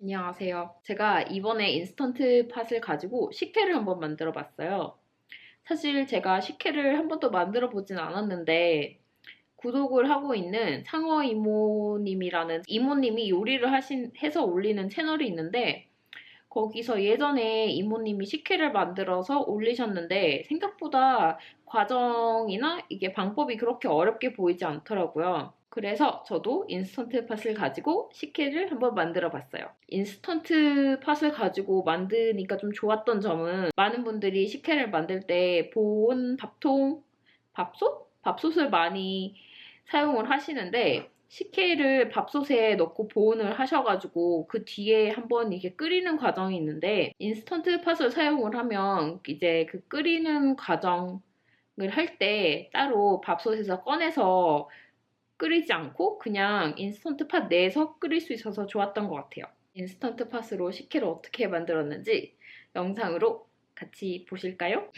안녕하세요. 제가 이번에 인스턴트 팥을 가지고 식혜를 한번 만들어 봤어요. 사실 제가 식혜를 한 번도 만들어 보진 않았는데 구독을 하고 있는 상어 이모님이라는 이모님이 요리를 해서 올리는 채널이 있는데 거기서 예전에 이모님이 식혜를 만들어서 올리셨는데 생각보다 과정이나 이게 방법이 그렇게 어렵게 보이지 않더라고요. 그래서 저도 인스턴트 팥을 가지고 식혜를 한번 만들어 봤어요. 인스턴트 팥을 가지고 만드니까 좀 좋았던 점은 많은 분들이 식혜를 만들 때 보온 밥통, 밥솥을 많이 사용을 하시는데 식혜를 밥솥에 넣고 보온을 하셔가지고 그 뒤에 한번 이게 끓이는 과정이 있는데 인스턴트 팥을 사용을 하면 이제 그 끓이는 과정을 할 때 따로 밥솥에서 꺼내서 끓이지 않고 그냥 인스턴트 팥 내에서 끓일 수 있어서 좋았던 것 같아요. 인스턴트 팥으로 식혜를 어떻게 만들었는지 영상으로 같이 보실까요?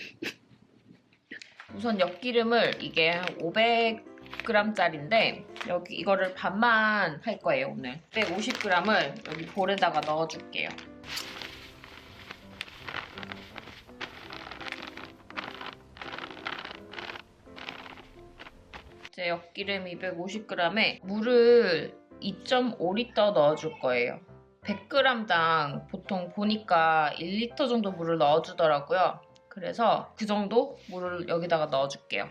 우선 엿기름을 이게 500g짜리인데 여기 이거를 반만 할 거예요 오늘. 150g을 여기 볼에다가 넣어줄게요. 이제 엿기름 250g에 물을 2.5L 넣어줄 거예요. 100g당 보통 보니까 1L 정도 물을 넣어주더라고요. 그래서 그 정도 물을 여기다가 넣어줄게요.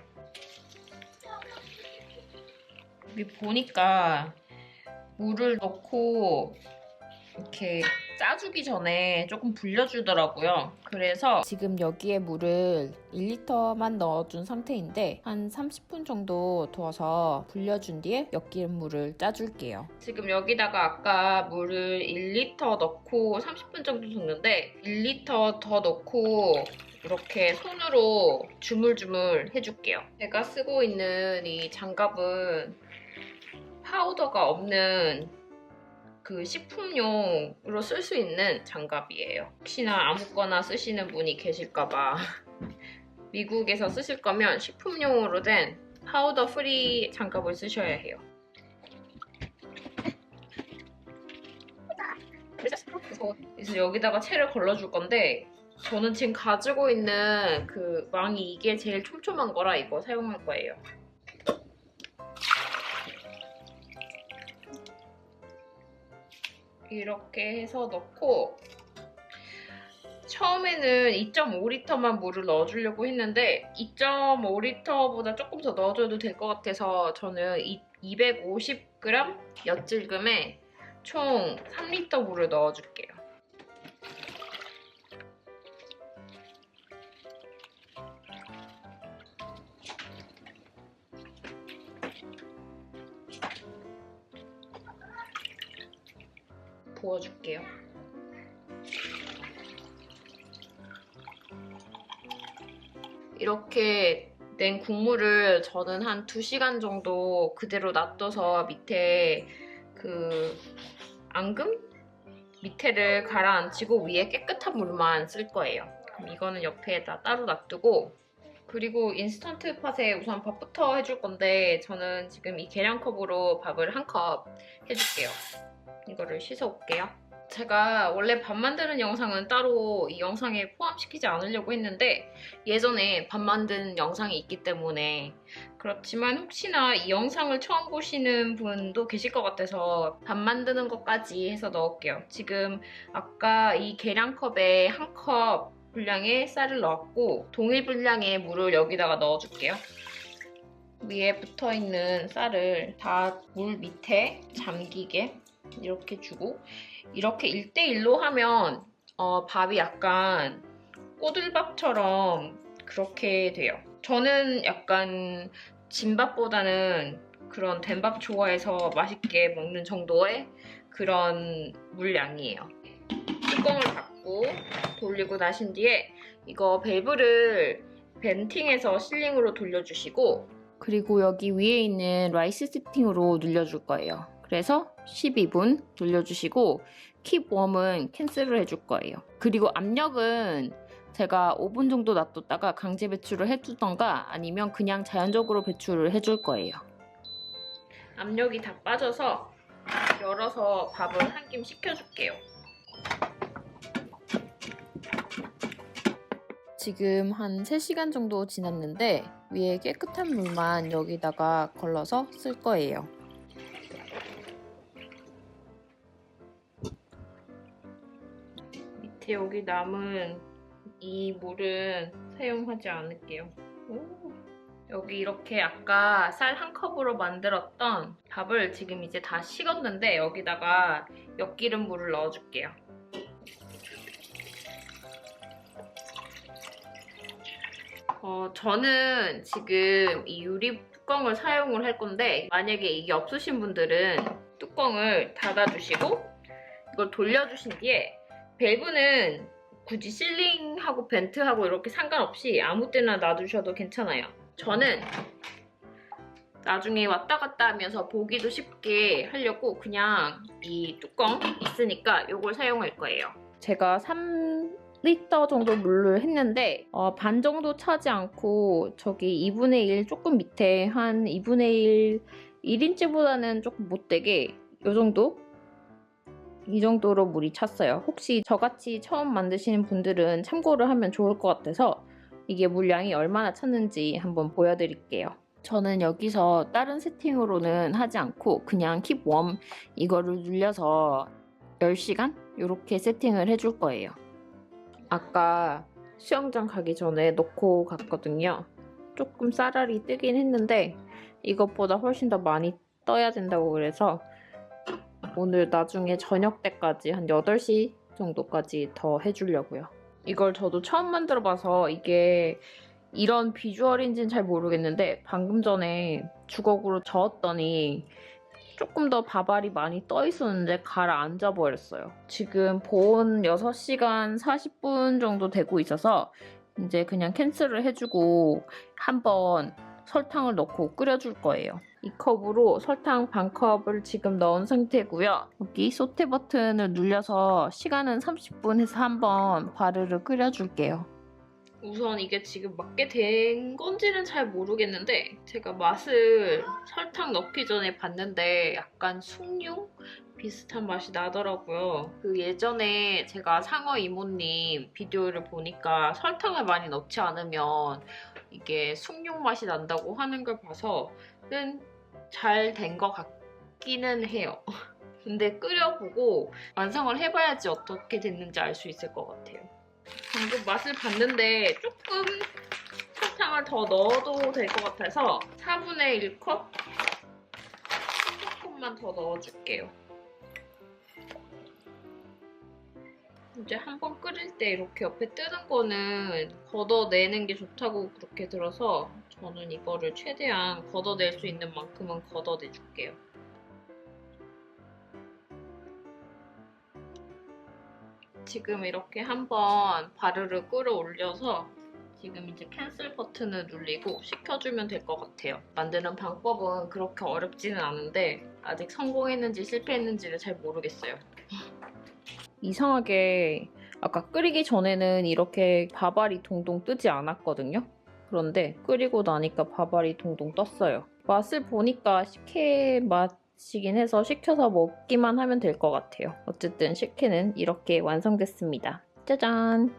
여기 보니까 물을 넣고 이렇게 짜주기 전에 조금 불려주더라고요. 그래서 지금 여기에 물을 1리터만 넣어준 상태인데 한 30분 정도 두어서 불려준 뒤에 엿기름물을 짜줄게요. 지금 여기다가 아까 물을 1리터 넣고 30분 정도 뒀는데 1리터 더 넣고 이렇게 손으로 주물주물 해줄게요. 제가 쓰고 있는 이 장갑은 파우더가 없는 그 식품용으로 쓸 수 있는 장갑이에요. 혹시나 아무거나 쓰시는 분이 계실까봐 미국에서 쓰실 거면 식품용으로 된 파우더 프리 장갑을 쓰셔야 해요. 그래서 여기다가 채를 걸러줄 건데 저는 지금 가지고 있는 그 망이 이게 제일 촘촘한 거라 이거 사용할 거예요. 이렇게 해서 넣고 처음에는 2.5L만 물을 넣어주려고 했는데 2.5L보다 조금 더 넣어줘도 될 것 같아서 저는 250g 엿질금에 총 3L 물을 넣어줄게요. 부어줄게요. 이렇게 낸 국물을 저는 한 2시간 정도 그대로 놔둬서 밑에 그 앙금? 밑에를 가라앉히고 위에 깨끗한 물만 쓸 거예요. 그럼 이거는 옆에다 따로 놔두고 그리고 인스턴트 팥에 우선 밥부터 해줄 건데 저는 지금 이 계량컵으로 밥을 1컵 해줄게요. 이거를 씻어 올게요. 제가 원래 밥 만드는 영상은 따로 이 영상에 포함시키지 않으려고 했는데 예전에 밥 만드는 영상이 있기 때문에 그렇지만 혹시나 이 영상을 처음 보시는 분도 계실 것 같아서 밥 만드는 것까지 해서 넣을게요. 지금 아까 이 계량컵에 1컵 분량의 쌀을 넣었고 동일 분량의 물을 여기다가 넣어줄게요. 위에 붙어있는 쌀을 다 물 밑에 잠기게 이렇게 주고 이렇게 1대1로 하면 밥이 약간 꼬들밥처럼 그렇게 돼요. 저는 약간 진밥보다는 그런 된밥 좋아해서 맛있게 먹는 정도의 그런 물량이에요. 뚜껑을 닫고 돌리고 나신 뒤에 이거 밸브를 벤팅해서 실링으로 돌려주시고 그리고 여기 위에 있는 라이스 세팅으로 눌려줄 거예요. 그래서 12분 돌려주시고 킵 웜은 캔슬을 해줄 거예요. 그리고 압력은 제가 5분 정도 놔뒀다가 강제 배출을 해주던가 아니면 그냥 자연적으로 배출을 해줄 거예요. 압력이 다 빠져서 열어서 밥을 한 김 식혀줄게요. 지금 한 3시간 정도 지났는데 위에 깨끗한 물만 여기다가 걸러서 쓸 거예요. 밑에 여기 남은 이 물은 사용하지 않을게요. 여기 이렇게 아까 쌀 한 컵으로 만들었던 밥을 지금 이제 다 식었는데 여기다가 엿기름 물을 넣어줄게요. 저는 지금 이 유리 뚜껑을 사용을 할 건데 만약에 이게 없으신 분들은 뚜껑을 닫아주시고 이걸 돌려주신 뒤에 밸브는 굳이 실링하고 벤트하고 이렇게 상관없이 아무 때나 놔두셔도 괜찮아요. 저는 나중에 왔다 갔다 하면서 보기도 쉽게 하려고 그냥 이 뚜껑 있으니까 이걸 사용할 거예요. 제가 3리터 정도 물을 했는데 반 정도 차지 않고 저기 2분의 1 조금 밑에 한 2분의 1 1인치보다는 조금 못되게 이 정도로 물이 찼어요. 혹시 저같이 처음 만드시는 분들은 참고를 하면 좋을 것 같아서 이게 물량이 얼마나 찼는지 한번 보여드릴게요. 저는 여기서 다른 세팅으로는 하지 않고 그냥 Keep Warm 이거를 눌려서 10시간 이렇게 세팅을 해줄 거예요. 아까 수영장 가기 전에 넣고 갔거든요. 조금 쌀알이 뜨긴 했는데 이것보다 훨씬 더 많이 떠야 된다고 그래서 오늘 나중에 저녁 때까지 한 8시 정도까지 더 해주려고요. 이걸 저도 처음 만들어봐서 이게 이런 비주얼인지는 잘 모르겠는데 방금 전에 주걱으로 저었더니 조금 더 밥알이 많이 떠 있었는데 가라앉아 버렸어요. 지금 보온 6시간 40분 정도 되고 있어서 이제 그냥 캔슬을 해주고 한번 설탕을 넣고 끓여줄 거예요. 이 컵으로 설탕 반 컵을 지금 넣은 상태고요. 여기 소테 버튼을 눌려서 시간은 30분 해서 한번 바르르 끓여줄게요. 우선 이게 지금 맞게 된 건지는 잘 모르겠는데 제가 맛을 설탕 넣기 전에 봤는데 약간 숭늉 비슷한 맛이 나더라고요. 그 예전에 제가 상어 이모님 비디오를 보니까 설탕을 많이 넣지 않으면 이게 숭늉 맛이 난다고 하는 걸 봐서는 잘 된 것 같기는 해요. 근데 끓여보고 완성을 해봐야지 어떻게 됐는지 알 수 있을 것 같아요. 방금 맛을 봤는데 조금 설탕을 더 넣어도 될 것 같아서 4분의 1컵? 조금만 더 넣어줄게요. 이제 한번 끓일 때 이렇게 옆에 뜨는 거는 걷어내는 게 좋다고 그렇게 들어서 저는 이거를 최대한 걷어낼 수 있는 만큼은 걷어내줄게요. 지금 이렇게 한번 바르르 끌어올려서 지금 이제 캔슬 버튼을 누르고 식혀주면 될 것 같아요. 만드는 방법은 그렇게 어렵지는 않은데 아직 성공했는지 실패했는지를 잘 모르겠어요. 이상하게 아까 끓이기 전에는 이렇게 밥알이 동동 뜨지 않았거든요. 그런데 끓이고 나니까 밥알이 동동 떴어요. 맛을 보니까 식혜 맛이긴 해서 식혀서 먹기만 하면 될 것 같아요. 어쨌든 식혜는 이렇게 완성됐습니다. 짜잔!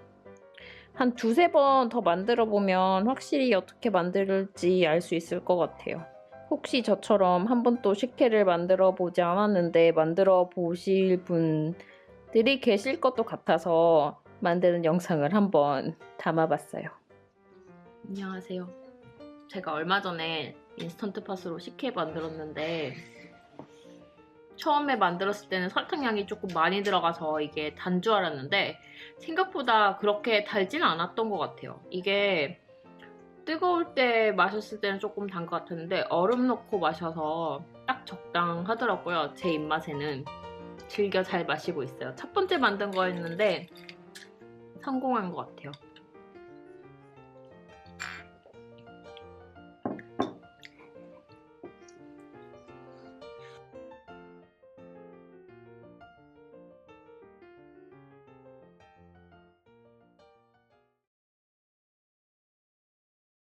한 2~3번 더 만들어보면 확실히 어떻게 만들지 알 수 있을 것 같아요. 혹시 저처럼 한 번도 식혜를 만들어 보지 않았는데 만들어 보실 분들이 계실 것도 같아서 만드는 영상을 한번 담아봤어요. 안녕하세요. 제가 얼마 전에 인스턴트 팥으로 식혜 만들었는데 처음에 만들었을 때는 설탕량이 조금 많이 들어가서 이게 단 줄 알았는데 생각보다 그렇게 달진 않았던 것 같아요. 이게 뜨거울 때 마셨을 때는 조금 단 것 같았는데 얼음 넣고 마셔서 딱 적당하더라고요. 제 입맛에는. 즐겨 잘 마시고 있어요. 첫 번째 만든 거였는데 성공한 것 같아요.